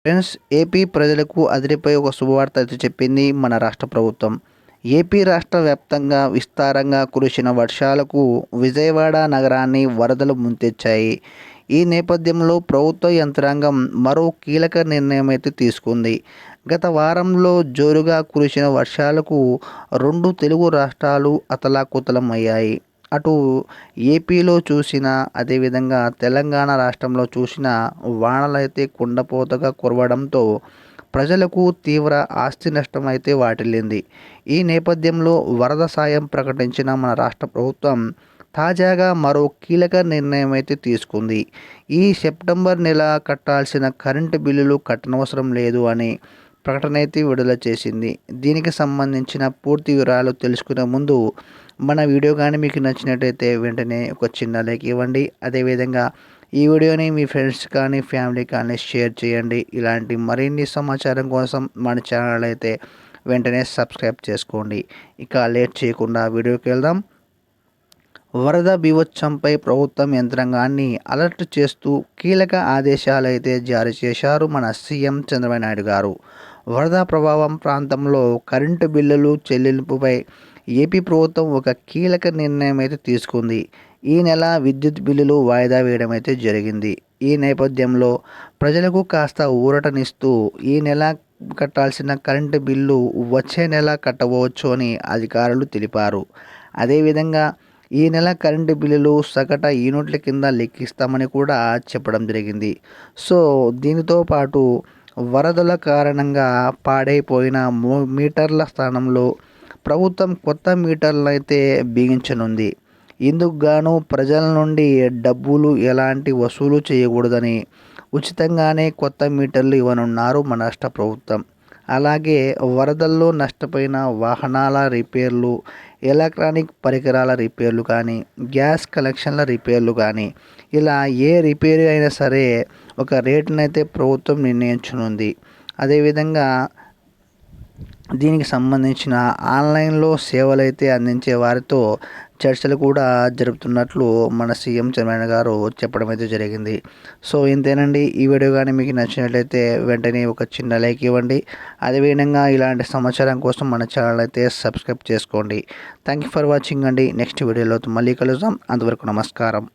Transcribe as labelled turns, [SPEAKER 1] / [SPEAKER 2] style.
[SPEAKER 1] Friends, AP ప్రజలకు అదిరిపోయే ఒక శుభవార్త అయితే చెప్పింది మన రాష్ట్ర ప్రభుత్వం. ఏపీ రాష్ట్ర వ్యాప్తంగా విస్తారంగా కురిసిన వర్షాలకు విజయవాడ నగరాన్ని వరదలు ముంచెత్తాయి. ఈ నేపథ్యంలో ప్రభుత్వ యంత్రాంగం మరో కీలక నిర్ణయం అయితే తీసుకుంది. గత వారంలో జోరుగా కురిసిన వర్షాలకు 2 తెలుగు రాష్ట్రాలు అతలాకుతలమయ్యాయి. అటు ఏపీలో చూసినా, అదేవిధంగా తెలంగాణ రాష్ట్రంలో చూసినా వానలైతే కుండపోతగా కురవడంతో ప్రజలకు తీవ్ర ఆస్తి నష్టం అయితే వాటిల్లింది. ఈ నేపథ్యంలో వరద సాయం ప్రకటించిన మన రాష్ట్ర ప్రభుత్వం తాజాగా మరో కీలక నిర్ణయం అయితే తీసుకుంది. ఈ సెప్టెంబర్ నెల కట్టాల్సిన కరెంటు బిల్లులు కట్టనవసరం లేదు అని ప్రకటన అయితే విడుదల చేసింది. దీనికి సంబంధించిన పూర్తి వివరాలు తెలుసుకునే ముందు మన వీడియో కానీ మీకు నచ్చినట్టయితే వెంటనే ఒక చిన్న లైక్ ఇవ్వండి. అదేవిధంగా ఈ వీడియోని మీ ఫ్రెండ్స్ కానీ ఫ్యామిలీ కానీ షేర్ చేయండి. ఇలాంటి మరిన్ని సమాచారం కోసం మన ఛానల్ అయితే వెంటనే సబ్స్క్రైబ్ చేసుకోండి. ఇక లేట్ చేయకుండా వీడియోకి వెళ్దాం. వరద బీభత్సంపై ప్రభుత్వం యంత్రాంగాన్ని అలర్ట్ చేస్తూ కీలక ఆదేశాలు అయితే జారీ చేశారు మన సీఎం చంద్రబాబు నాయుడు గారు. వరద ప్రభావం ప్రాంతంలో కరెంటు బిల్లులు చెల్లింపుపై ఏపీ ప్రభుత్వం ఒక కీలక నిర్ణయం అయితే తీసుకుంది. ఈ నెల విద్యుత్ బిల్లులు వాయిదా వేయడం అయితే జరిగింది. ఈ నేపథ్యంలో ప్రజలకు కాస్త ఊరటనిస్తూ ఈ నెల కట్టాల్సిన కరెంటు బిల్లు వచ్చే నెల కట్టవచ్చు అని అధికారులు తెలిపారు. అదేవిధంగా ఈ నెల కరెంటు బిల్లులు సగటు యూనిట్ల కింద లెక్కిస్తామని కూడా చెప్పడం జరిగింది. సో దీనితో పాటు వరదల కారణంగా పాడైపోయిన మీటర్ల స్థానంలో ప్రభుత్వం కొత్త మీటర్లను అయితే బిగించనుంది. ఇందుకు గాను ప్రజల నుండి డబ్బులు ఎలాంటి వసూలు చేయకూడదని ఉచితంగానే కొత్త మీటర్లు ఇవ్వనున్నారు మన రాష్ట్ర ప్రభుత్వం. అలాగే వరదల్లో నష్టపోయిన వాహనాల రిపేర్లు, ఎలక్ట్రానిక్ పరికరాల రిపేర్లు కానీ, గ్యాస్ కనెక్షన్ల రిపేర్లు కానీ, ఇలా ఏ రిపేర్ అయినా సరే ఒక రేటునైతే ప్రభుత్వం నిర్ణయించనుంది. అదేవిధంగా దీనికి సంబంధించిన ఆన్లైన్లో సేవలైతే అందించే వారితో చర్చలు కూడా జరుపుతున్నట్లు మన సీఎం చంద్రబాబు గారు చెప్పడం అయితే జరిగింది. సో ఇంతేనండి. ఈ వీడియో కానీ మీకు నచ్చినట్లయితే వెంటనే ఒక చిన్న లైక్ ఇవ్వండి. అదేవిధంగా ఇలాంటి సమాచారం కోసం మన ఛానల్ అయితే సబ్స్క్రైబ్ చేసుకోండి. థ్యాంక్ యూ ఫర్ వాచింగ్ అండి. నెక్స్ట్ వీడియోలో మళ్ళీ కలుద్దాం. అంతవరకు నమస్కారం.